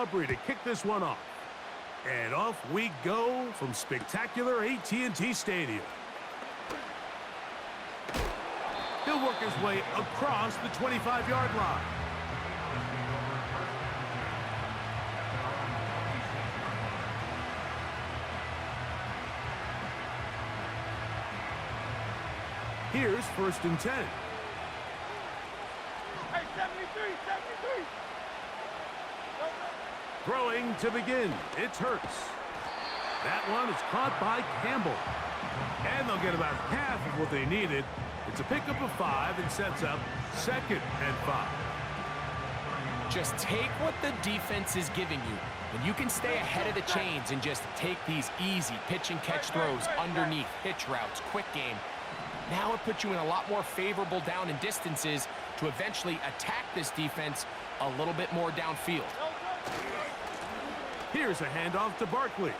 Aubrey to kick this one off. And off we go from spectacular AT&T Stadium. He'll work his way across the 25-yard line. Here's 1st and 10. Hey, 73, 73. Throwing to begin. It's Hurts. That one is caught by Campbell. And they'll get about half of what they needed. It's a pickup of 5 and sets up 2nd and 5. Just take what the defense is giving you. And you can stay ahead of the chains and just take these easy pitch and catch throws underneath, hitch routes, quick game. Now it puts you in a lot more favorable down and distances to eventually attack this defense a little bit more downfield. Here's a handoff to Barkley.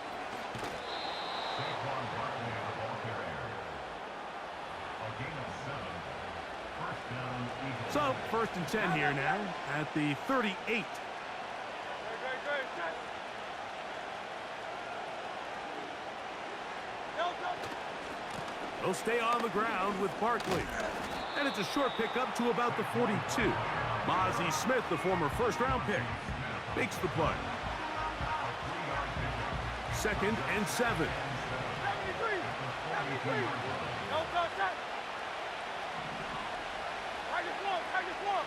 So, 1st and 10 here now at the 38. They'll stay on the ground with Barkley. And it's a short pickup to about the 42. Mozzie Smith, the former first-round pick, makes the play. 2nd and 7. 73, 73. No touch that. Practice one, practice one.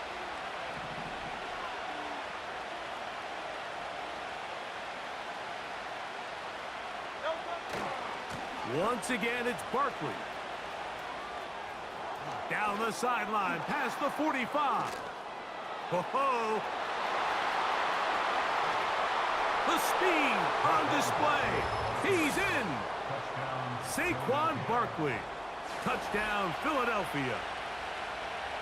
No touch. Once again, it's Barkley. Down the sideline, past the 45. Ho-ho! The speed on display. He's in. Saquon Barkley. Touchdown, Philadelphia.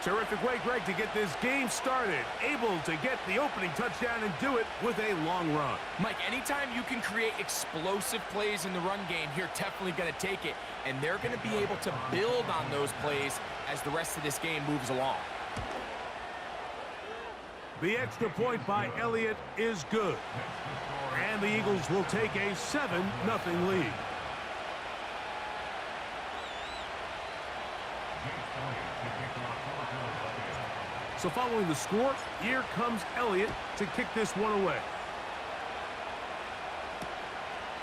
Terrific way, Greg, to get this game started. Able to get the opening touchdown and do it with a long run. Mike, anytime you can create explosive plays in the run game, you're definitely going to take it. And they're going to be able to build on those plays as the rest of this game moves along. The extra point by Elliott is good. And the Eagles will take a 7-0 lead. So following the score, here comes Elliott to kick this one away.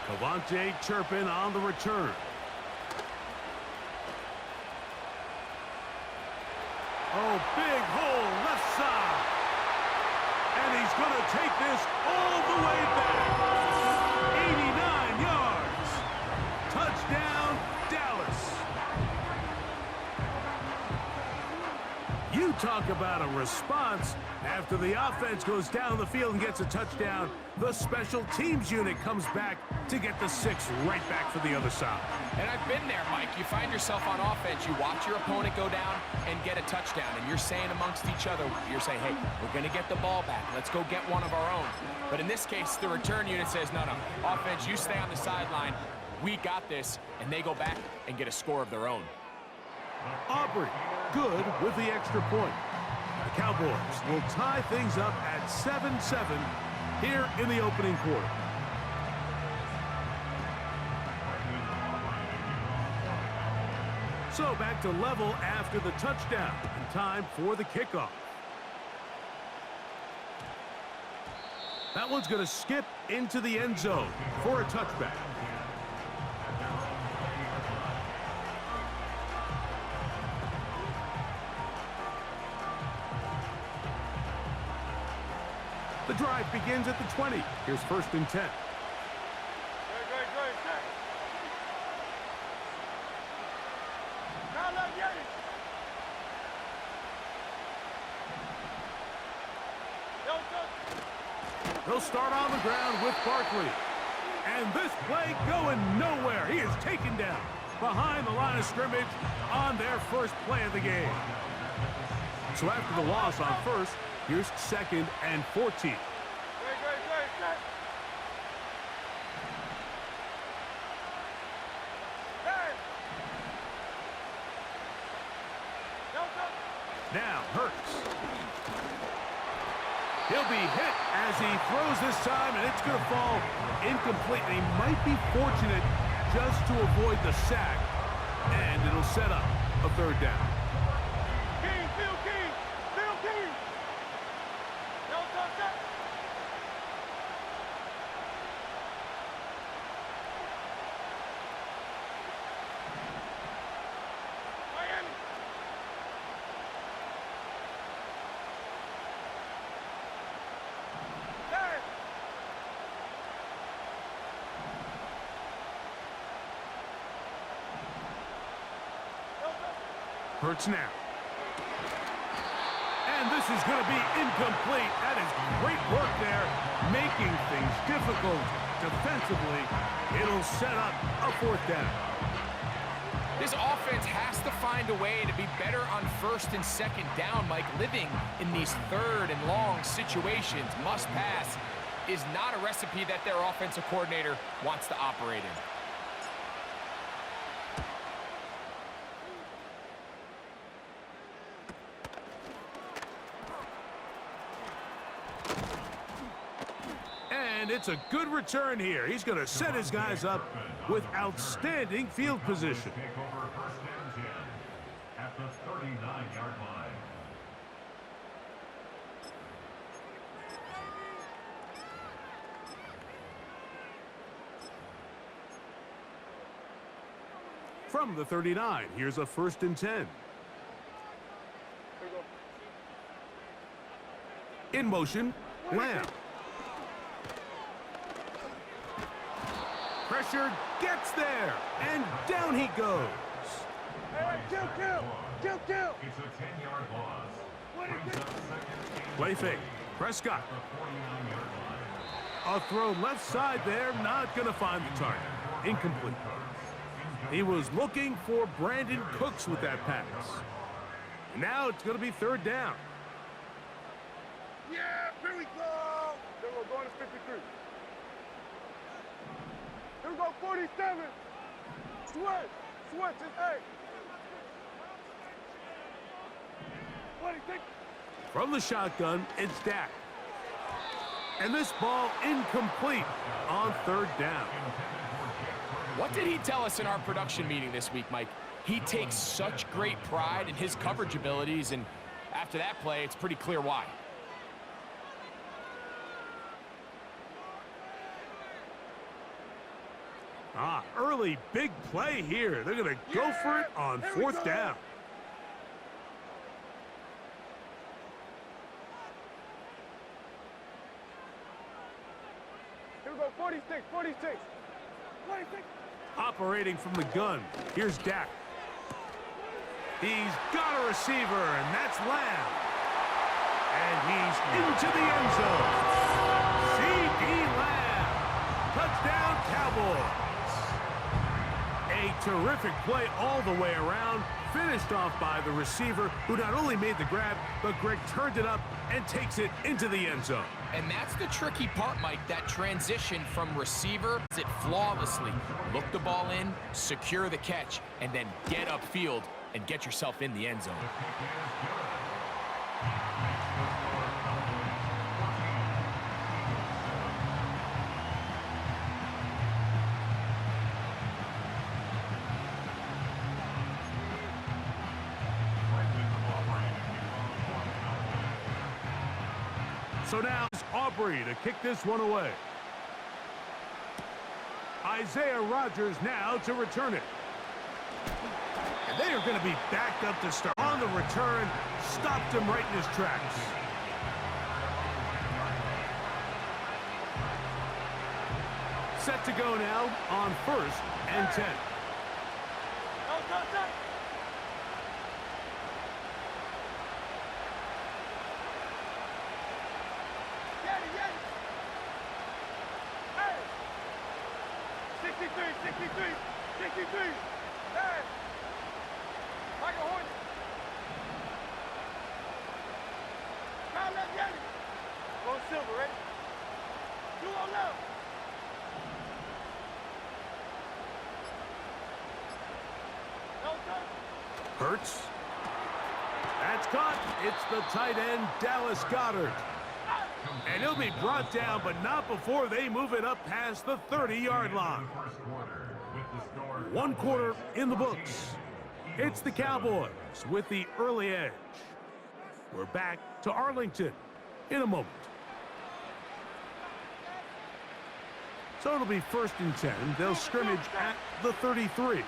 Cavante Turpin on the return. Oh, big hole left side. And he's going to take this all the way back. 89 yards. Touchdown, Dallas. You talk about a response. After the offense goes down the field and gets a touchdown, the special teams unit comes back to get the 6 right back for the other side. And I've been there, Mike. You find yourself on offense, you watch your opponent go down and get a touchdown, and you're saying amongst each other, you're saying, hey, we're going to get the ball back. Let's go get one of our own. But in this case, the return unit says, no, offense, you stay on the sideline. We got this, and they go back and get a score of their own. Aubrey, good with the extra point. The Cowboys will tie things up at 7-7 here in the opening quarter. So back to level after the touchdown, and time for the kickoff. That one's going to skip into the end zone for a touchback. The drive begins at the 20. Here's 1st and 10. They'll start on the ground with Barkley. And this play going nowhere. He is taken down behind the line of scrimmage on their first play of the game. So after the loss on 1st, here's 2nd and 14. Now Hurts. He'll be hit as he throws this time, and it's going to fall incomplete. And he might be fortunate just to avoid the sack, and it'll set up a third down. King, Phil King, Phil King. No touchdown. Miami. Hey. No touchdown. Hurts now. And this is going to be incomplete. That is great work there, making things difficult defensively. It'll set up a fourth down. This offense has to find a way to be better on first and second down. Mike, living in these third and long situations, must pass, is not a recipe that their offensive coordinator wants to operate in. And it's a good return here. He's going to set his guys up with outstanding field position. Take over first and 10 at the 39-yard line. From the 39, here's a first and 10. Here we go. In motion, Lamb. Pressure gets there, and down he goes. Hey, kill. It's a 10-yard loss. Brings up second and Play fake. Prescott. the 49-yard line. A throw left side there, not going to find the target. Incomplete. He was looking for Brandon Cooks with that pass. Now it's going to be third down. Yeah, here we go. Here we're going to 53. Here we go, 47. Switch, it's 8. 26. From the shotgun, it's Dak. And this ball incomplete on third down. What did he tell us in our production meeting this week, Mike? He takes such great pride in his coverage abilities, and after that play, it's pretty clear why. Early big play here. They're going to go for it on fourth down. Here we go, 46. Operating from the gun, here's Dak. He's got a receiver, and that's Lamb. And he's into the end zone. C.D. Lamb. Touchdown, Cowboys. A terrific play all the way around, finished off by the receiver, who not only made the grab, but Greg turned it up and takes it into the end zone. And that's the tricky part, Mike, that transition from receiver, does it flawlessly. Look the ball in, secure the catch, and then get upfield and get yourself in the end zone. So now it's Aubrey to kick this one away. Isaiah Rodgers now to return it. And they are going to be backed up to start. On the return, stopped him right in his tracks. Set to go now on first and 10. No touchdown. Hey! 63. Hey! Michael Horton. Kyle left Yanni. Go silver, ready? 2 on left. No touch. Hurts. That's caught. It's the tight end, Dallas Goedert. And he'll be brought down, but not before they move it up past the 30-yard line. One quarter in the books. It's the Cowboys with the early edge. We're back to Arlington in a moment. So it'll be 1st and 10. They'll scrimmage at the 33.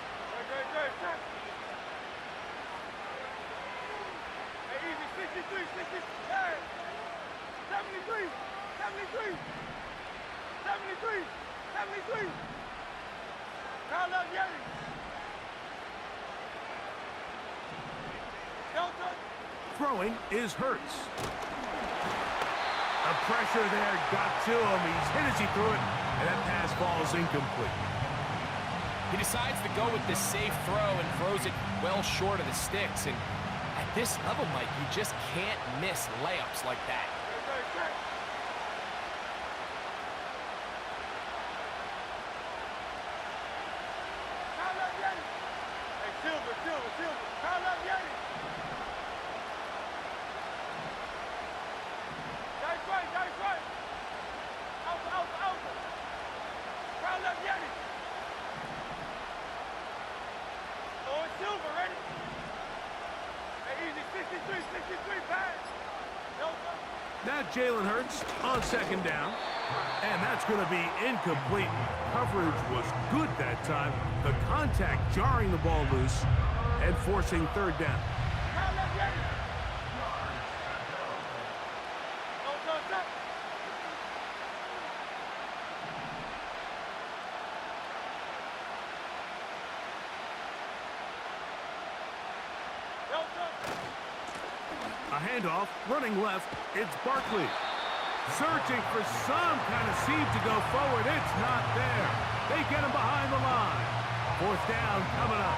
Throwing is Hurts. The pressure there got to him. He's hit as he threw it, and that pass falls incomplete. He decides to go with this safe throw and throws it well short of the sticks. And at this level, Mike, you just can't miss layups like that. Now Jalen Hurts on 2nd down. And that's going to be incomplete. Coverage was good that time. The contact jarring the ball loose and forcing 3rd down. A handoff, running left, it's Barkley. Searching for some kind of seed to go forward. It's not there. They get him behind the line. 4th down coming up.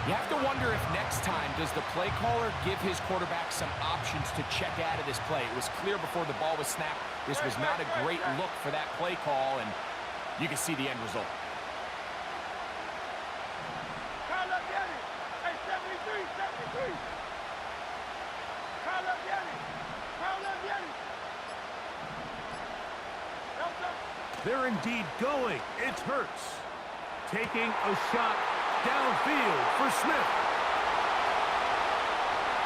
You have to wonder if next time does the play caller give his quarterback some options to check out of this play. It was clear before the ball was snapped. This was not a great look for that play call, and you can see the end result. They're indeed going. It's Hurts taking a shot downfield for Smith.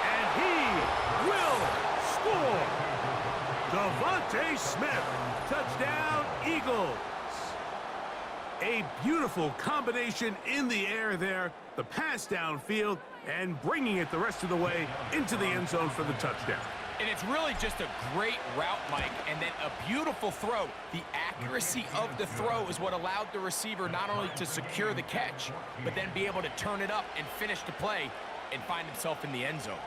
And he will score. Devontae Smith, touchdown Eagles. A beautiful combination in the air there. The pass downfield and bringing it the rest of the way into the end zone for the touchdown. And it's really just a great route, Mike, and then a beautiful throw. The accuracy of the throw is what allowed the receiver not only to secure the catch, but then be able to turn it up and finish the play and find himself in the end zone.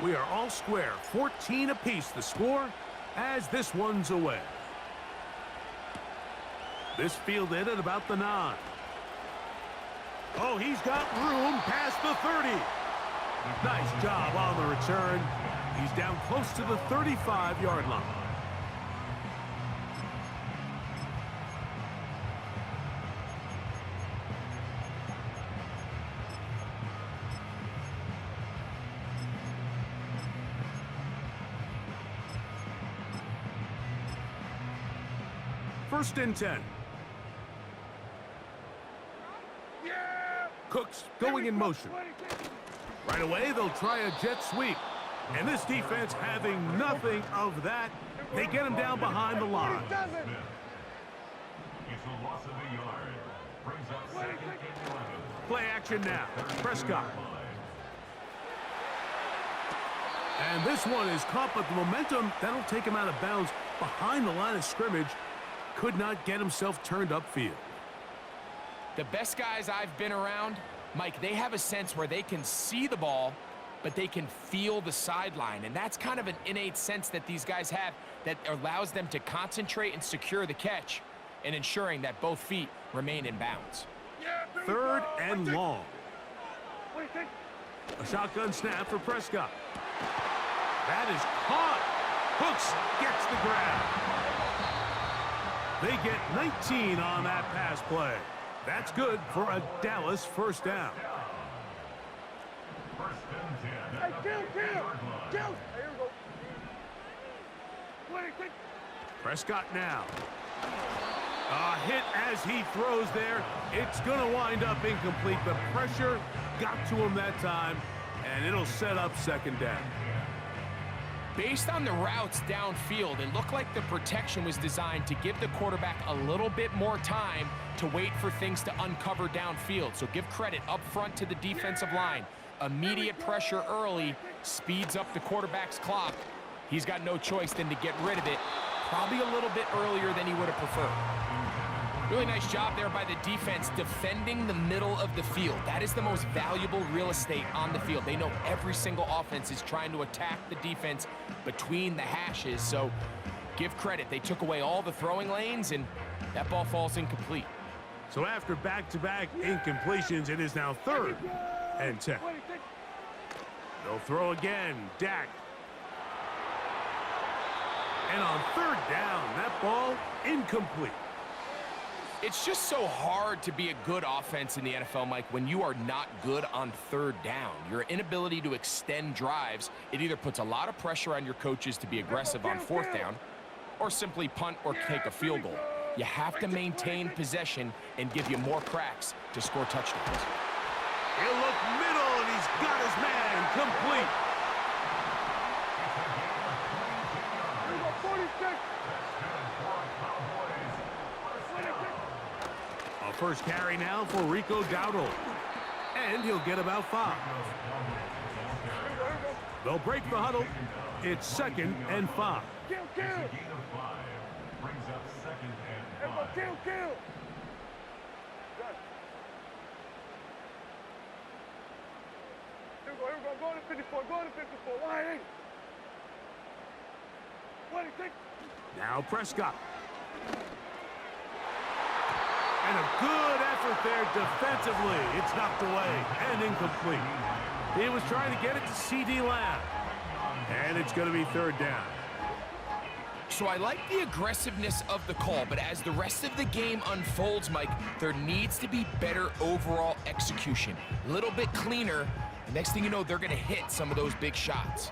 We are all square, 14 apiece the score as this one's away. This fielded at about the 9. Oh, he's got room past the 30. Nice job on the return. He's down close to the 35-yard line. First and 10. Cooks going in motion. Right away, they'll try a jet sweep. And this defense having nothing of that. They get him down behind the line. It's a loss of a yard. Brings up 2nd and 11. Play action now. Prescott. And this one is caught, but the momentum, that'll take him out of bounds behind the line of scrimmage. Could not get himself turned upfield. The best guys I've been around, Mike, they have a sense where they can see the ball, but they can feel the sideline. And that's kind of an innate sense that these guys have that allows them to concentrate and secure the catch and ensuring that both feet remain in bounds. 3rd and long. A shotgun snap for Prescott. That is caught. Hooks gets the grab. They get 19 on that pass play. That's good for a Dallas first down. Hey, kill! Here we go. Prescott now. A hit as he throws there. It's going to wind up incomplete. The pressure got to him that time, and it'll set up second down. Based on the routes downfield, it looked like the protection was designed to give the quarterback a little bit more time to wait for things to uncover downfield. So give credit up front to the defensive line. Immediate pressure early speeds up the quarterback's clock. He's got no choice than to get rid of it, probably a little bit earlier than he would have preferred. Really nice job there by the defense defending the middle of the field. That is the most valuable real estate on the field. They know every single offense is trying to attack the defense between the hashes, so give credit. They took away all the throwing lanes, and that ball falls incomplete. So after back-to-back incompletions, it is now 3rd and 10. They'll throw again. Dak. And on 3rd down, that ball incomplete. It's just so hard to be a good offense in the NFL, Mike, when you are not good on 3rd down. Your inability to extend drives, it either puts a lot of pressure on your coaches to be aggressive on 4th down or simply punt or take a field goal. You have to maintain possession and give you more cracks to score touchdowns. He'll look middle, and he's got his man complete. A first carry now for Rico Dowdle. And he'll get about 5. They'll break the huddle. It's 2nd and 5. Kill! Brings up 2nd and 5. Kill! Here we go. Go to 54. Line 8. 26. Now Prescott. And a good effort there defensively. It's knocked away and incomplete. He was trying to get it to C.D. Lamb. And it's going to be 3rd down. So I like the aggressiveness of the call, but as the rest of the game unfolds, Mike, there needs to be better overall execution. A little bit cleaner. The next thing you know, they're going to hit some of those big shots.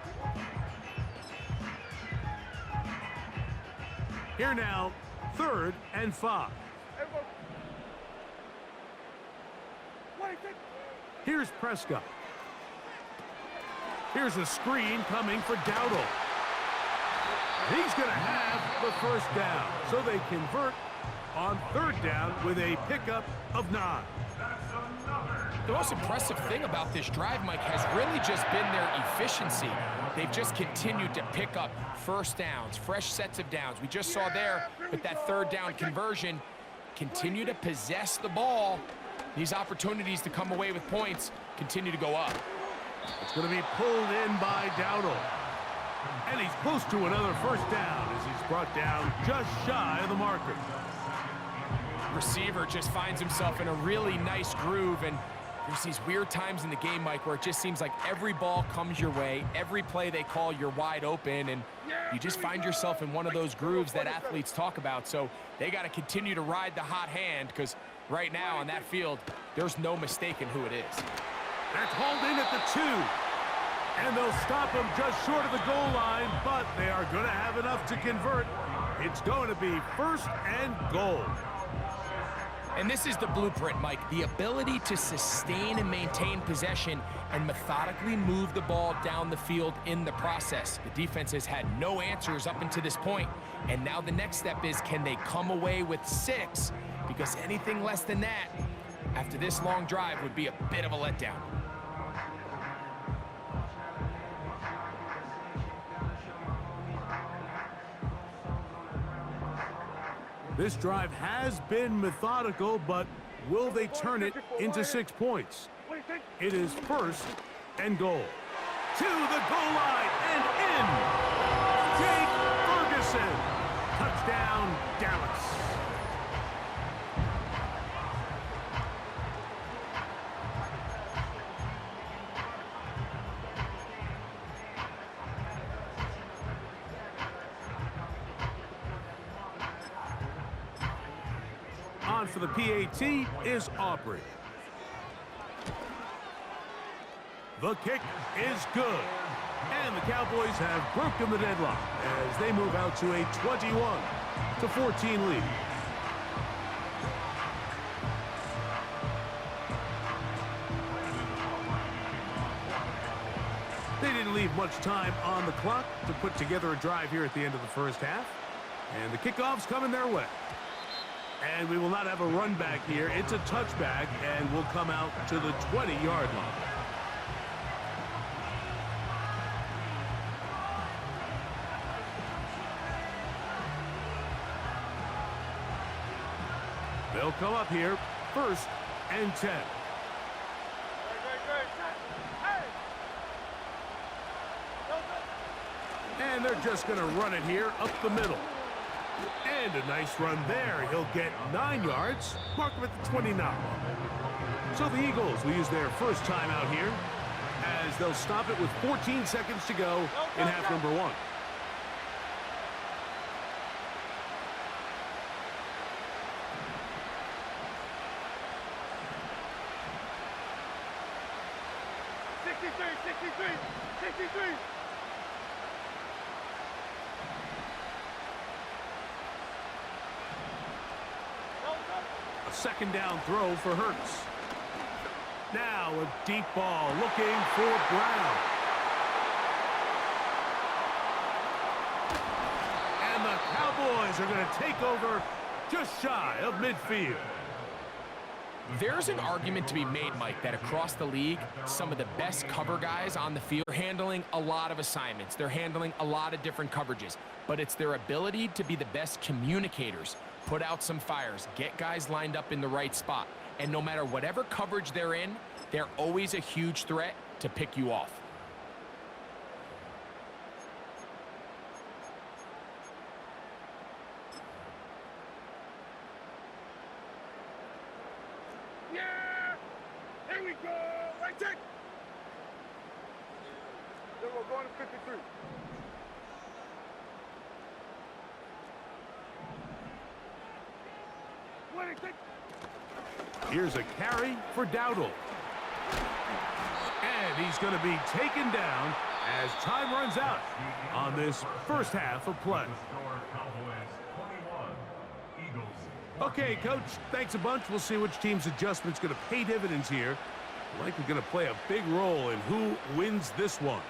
Here now, 3rd and 5. Here's Prescott. Here's a screen coming for Dowdle. He's going to have the first down. So they convert on 3rd down with a pickup of 9. The most impressive thing about this drive, Mike, has really just been their efficiency. They've just continued to pick up first downs, fresh sets of downs. We just saw there with that 3rd down conversion, continue to possess the ball. These opportunities to come away with points continue to go up. It's going to be pulled in by Dowdle. And he's close to another first down as he's brought down just shy of the marker. Receiver just finds himself in a really nice groove, and there's these weird times in the game, Mike, where it just seems like every ball comes your way, every play they call, you're wide open, and you just find yourself in one of those grooves that athletes talk about. So they got to continue to ride the hot hand, because right now on that field, there's no mistaking who it is. That's hauled in at the 2. And they'll stop him just short of the goal line, but they are going to have enough to convert. It's going to be 1st and goal. And this is the blueprint, Mike. The ability to sustain and maintain possession and methodically move the ball down the field in the process. The defense has had no answers up until this point. And now the next step is, can they come away with 6? Because anything less than that, after this long drive, would be a bit of a letdown. This drive has been methodical, but will they turn it into 6 points? It is 1st and goal. To the goal line and in. Jake Ferguson. Touchdown, Dallas. on for the PAT is Aubrey. The kick is good. And the Cowboys have broken the deadlock as they move out to a 21-14 lead. They didn't leave much time on the clock to put together a drive here at the end of the first half. And the kickoff's coming their way. And we will not have a run back here. It's a touchback and will come out to the 20-yard line. They'll come up here, 1st and 10. And they're just going to run it here up the middle. And a nice run there. He'll get 9 yards. Mark him at the 29. So the Eagles will use their first time out here as they'll stop it with 14 seconds to go in half number 1. A second down throw for Hurts. Now a deep ball looking for Brown. And the Cowboys are going to take over just shy of midfield. There's an argument to be made, Mike, that across the league, some of the best cover guys on the field are handling a lot of assignments. They're handling a lot of different coverages, but it's their ability to be the best communicators, put out some fires, get guys lined up in the right spot. And no matter whatever coverage they're in, they're always a huge threat to pick you off. Yeah! Here we go! Right check! Then we're going to 53. Here's a carry for Dowdle. And he's going to be taken down as time runs out on this first half of play. Okay, Coach, thanks a bunch. We'll see which team's adjustment's going to pay dividends here. Likely going to play a big role in who wins this one.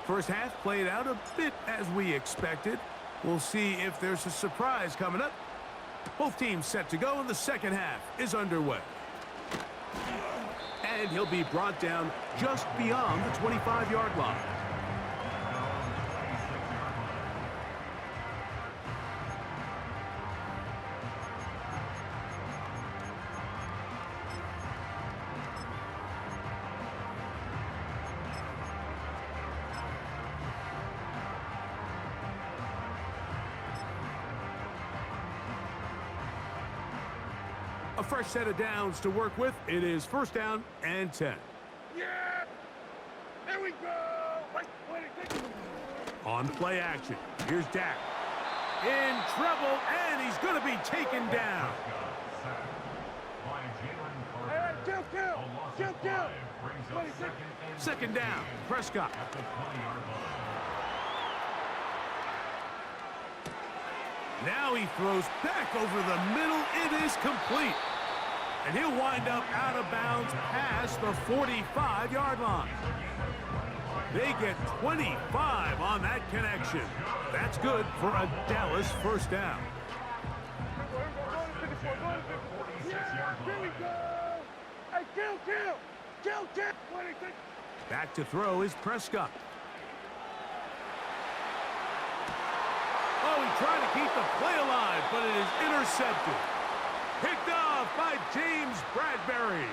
First half played out a bit as we expected. We'll see if there's a surprise coming up. Both teams set to go, and the second half is underway. And he'll be brought down just beyond the 25-yard line. A fresh set of downs to work with. It is 1st down and 10. Yeah! There we go! On play action. Here's Dak. In trouble, and he's going to be taken down. Hey, kill! Second down, Prescott. Now he throws back over the middle. It is complete. And he'll wind up out of bounds past the 45-yard line. They get 25 on that connection. That's good for a Dallas first down. Here we go! Hey, kill! Back to throw is Prescott. Oh, he tried to keep the play alive, but it is intercepted. Picked off by James Bradbury.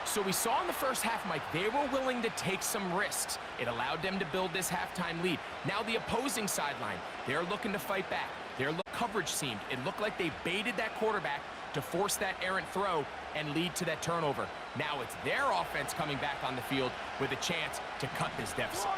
So we saw in the first half, Mike, they were willing to take some risks. It allowed them to build this halftime lead. Now the opposing sideline, they're looking to fight back. Their coverage seemed. It looked like they baited that quarterback to force that errant throw and lead to that turnover. Now it's their offense coming back on the field with a chance to cut this deficit.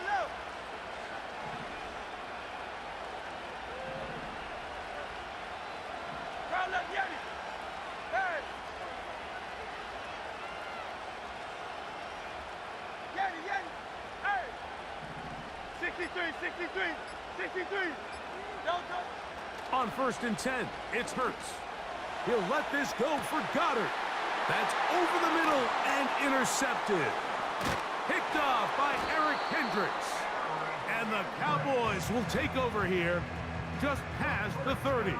On 1st and 10, it's Hurts. He'll let this go for Goddard. That's over the middle and intercepted. Picked off by Eric Hendricks. And the Cowboys will take over here just past the 30.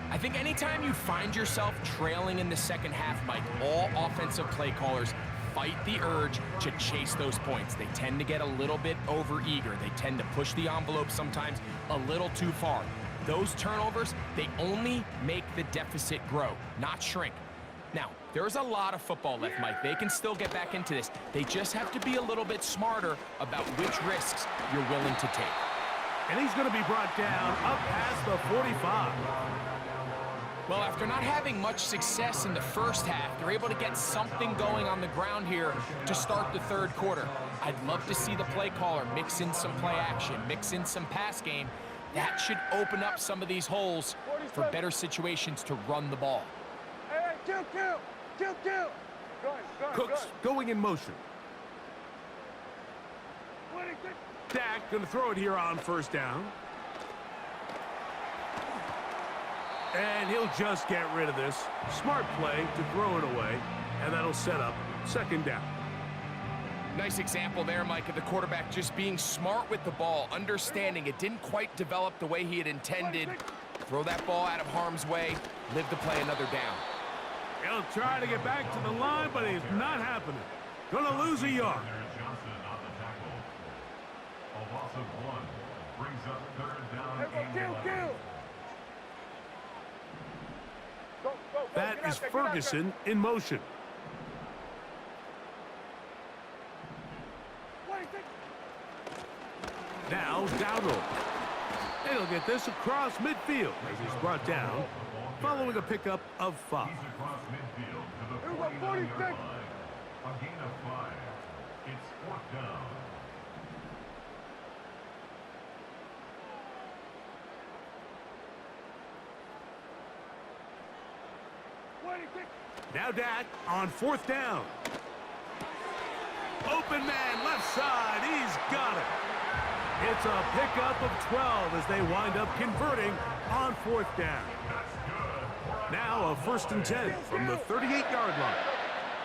I think anytime you find yourself trailing in the second half, Mike, all offensive play callers fight the urge to chase those points. They tend to get a little bit overeager. They tend to push the envelope sometimes a little too far. Those turnovers, they only make the deficit grow, not shrink. Now, there's a lot of football left, Mike. They can still get back into this. They just have to be a little bit smarter about which risks you're willing to take. And he's going to be brought down up past the 45. Well, after not having much success in the first half, they're able to get something going on the ground here to start the third quarter. I'd love to see the play caller mix in some play action, mix in some pass game. That should open up some of these holes for better situations to run the ball. Hey, kill. Cooks going in motion. Dak going to throw it here on 1st down. And he'll just get rid of this. Smart play to throw it away, and that'll set up 2nd down. Nice example there, Mike, of the quarterback just being smart with the ball, understanding it didn't quite develop the way he had intended. Throw that ball out of harm's way, live to play another down. He'll try to get back to the line, but it's not happening. Gonna lose a yard. Johnson on the tackle. A loss of 1 brings up 3rd down and 11. That is Ferguson in motion. Now Dowdle. And he'll get this across midfield as he's brought down following a pickup of 5. He's across midfield to the 49-yard line. A gain of 5. It's 4th down. Now Dak on 4th down. Open man left side. He's got it. It's a pickup of 12 as they wind up converting on 4th down. Now a 1st and 10 from the 38-yard line.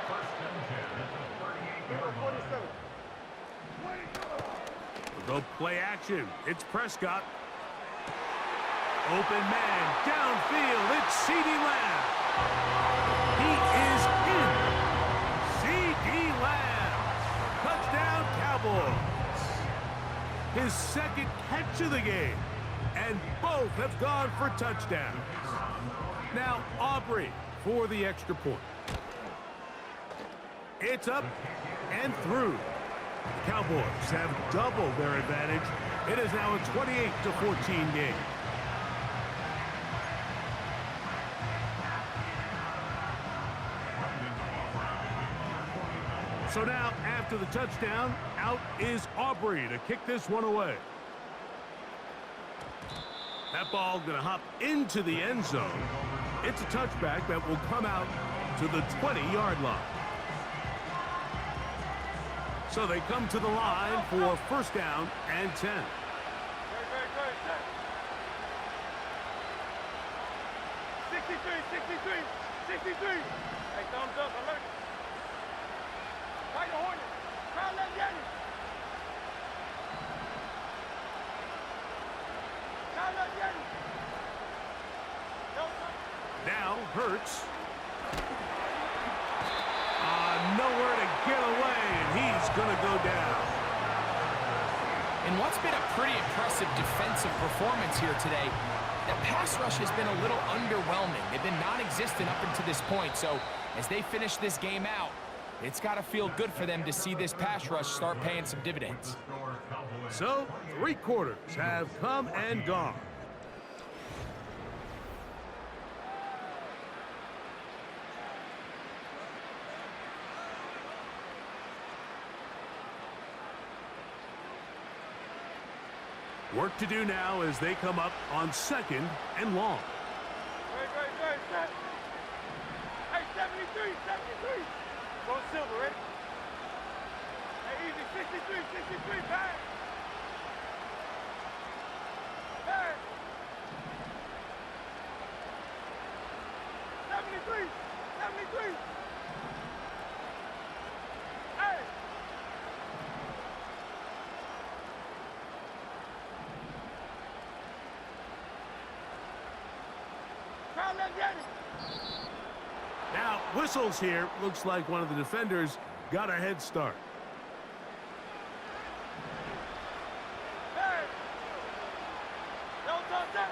1st and 10 at the 38-yard line. We'll go play action. It's Prescott. Open man downfield. It's CeeDee Lamb. He is in. CeeDee Lamb. Touchdown Cowboys. His 2nd catch of the game. And both have gone for touchdowns. Now Aubrey for the extra point. It's up and through. The Cowboys have doubled their advantage. It is now a 28-14 game. So now, after the touchdown, out is Aubrey to kick this one away. That ball going to hop into the end zone. It's a touchback that will come out to the 20-yard line. So they come to the line for 1st down and 10. Very good. 63. Hey, thumbs up, alert. Fight the Hornet. Crown that Yanni. Crown that Yanni. Now Hurts. Nowhere to get away, and he's going to go down. In what's been a pretty impressive defensive performance here today, The pass rush has been a little underwhelming. They've been non-existent up until this point, so as they finish this game out, it's got to feel good for them to see this pass rush start paying some dividends. So, 3 quarters have come and gone. Work to do now as they come up on 2nd and long. Great, set. Hey, 73. Go silver, ready? Hey, easy, 63, back. Back. 73. Hey. Crown left, Yanni. Now, whistles here. Looks like one of the defenders got a head start. Hey. Don't touch that.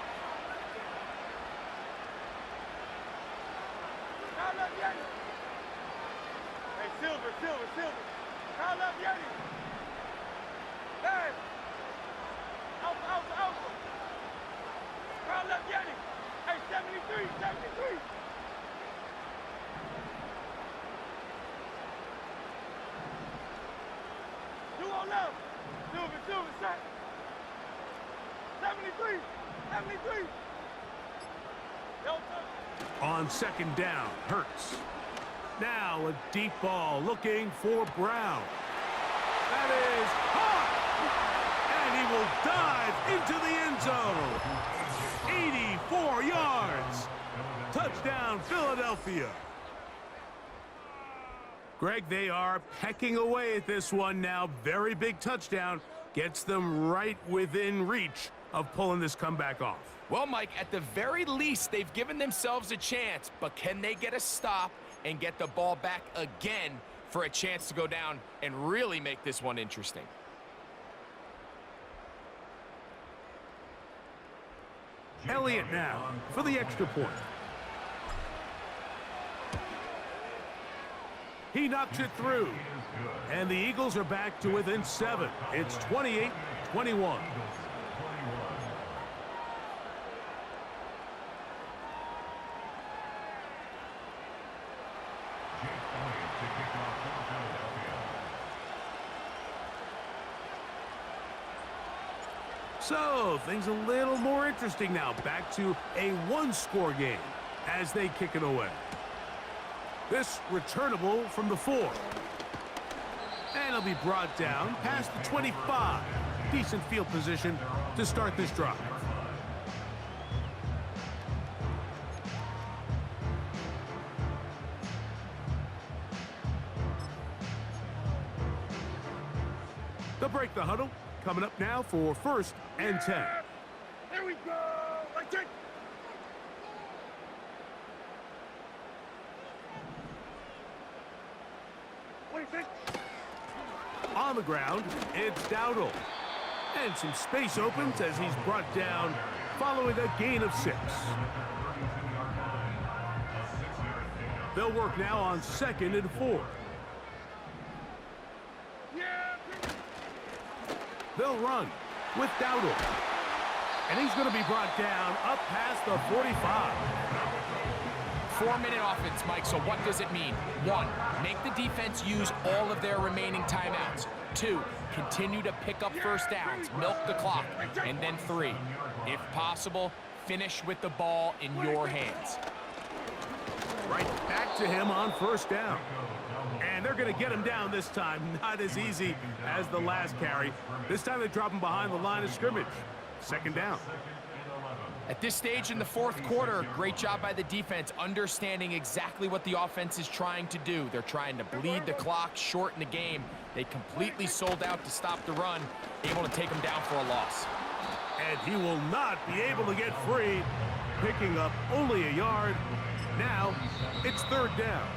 Crown left, Yanni. Hey, silver. Crown left, Yanni. Hey. Alpha. Crown left, Yanni. Hey, 73. 2 on left. Silver, set. 73. Don't touch. On 2nd down, Hurts. Now a deep ball looking for Brown. That is hot! And he will dive into the end zone. 84 yards. Touchdown, Philadelphia. Greg, they are pecking away at this one now. Very big touchdown. Gets them right within reach of pulling this comeback off. Well, Mike, at the very least, they've given themselves a chance, but can they get a stop and get the ball back again for a chance to go down and really make this one interesting? Elliott now for the extra point. He knocks it through. And the Eagles are back to within 7. It's 28-21. So, things a little more interesting now. Back to a 1-score game as they kick it away. This returnable from the 4. And it'll be brought down past the 25. Decent field position to start this drive. They'll break the huddle. Coming up now for 1st and 10. Here we go. Like it. What do you think? On the ground, it's Dowdle. And some space opens as he's brought down following a gain of 6. They'll work now on 2nd and 4. They'll run with Dowdle. And he's going to be brought down up past the 45. 4-minute offense, Mike, so what does it mean? 1, make the defense use all of their remaining timeouts. 2, continue to pick up first downs, milk the clock. And then 3, if possible, finish with the ball in your hands. Right back to him on 1st down. And they're going to get him down this time. Not as easy as the last carry. This time they drop him behind the line of scrimmage. 2nd down. At this stage in the 4th quarter, great job by the defense, understanding exactly what the offense is trying to do. They're trying to bleed the clock, shorten the game. They completely sold out to stop the run, able to take him down for a loss. And he will not be able to get free, picking up only a yard. Now it's 3rd down.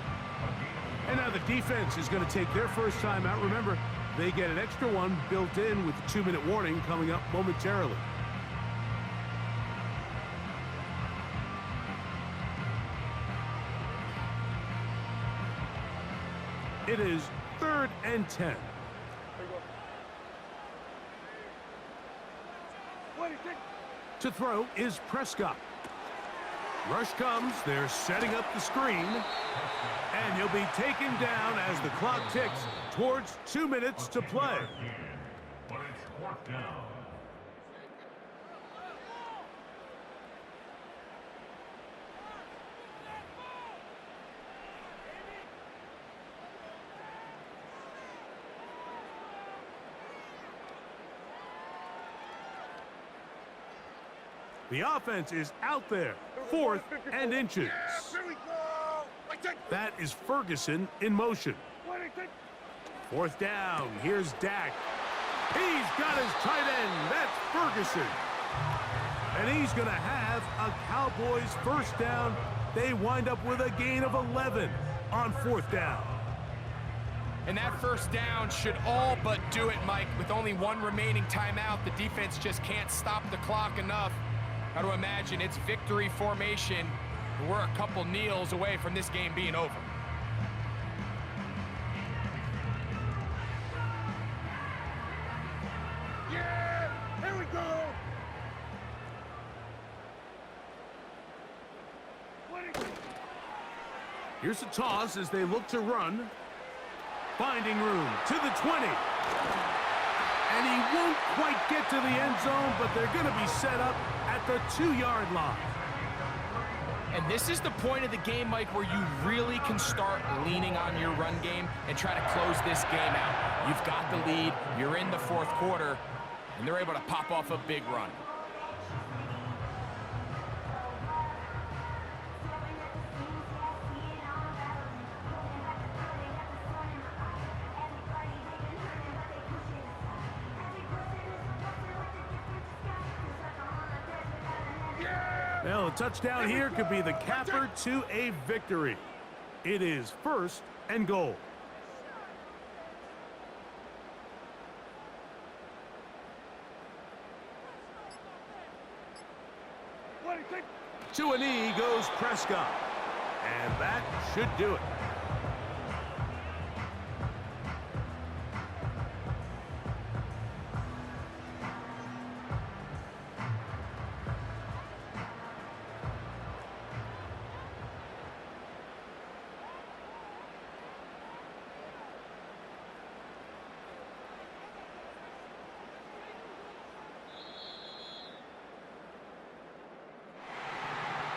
And now the defense is going to take their first time out. Remember, they get an extra one built in with the 2-minute warning coming up momentarily. It is 3rd and 10. There you go. What do you think? To throw is Prescott. Rush comes. They're setting up the screen. And he'll be taken down as the clock ticks towards 2 minutes to play. But it's 4th down. The offense is out there. 4th and inches. Here we go. That is Ferguson in motion. What do you think? 4th down. Here's Dak. He's got his tight end. That's Ferguson. And he's going to have a Cowboys 1st down. They wind up with a gain of 11 on 4th down. And that 1st down should all but do it, Mike. With only 1 remaining timeout, the defense just can't stop the clock enough. Got to imagine it's victory formation. We're a couple kneels away from this game being over. Yeah! Here we go! What do you think? Here's a toss as they look to run. Finding room to the 20. And he won't quite get to the end zone, but they're going to be set up at the 2-yard line. And this is the point of the game, Mike, where you really can start leaning on your run game and try to close this game out. You've got the lead, you're in the 4th quarter, and they're able to pop off a big run. Well, a touchdown here could be the capper to a victory. It is 1st and goal. What do you think? To a knee goes Prescott. And that should do it.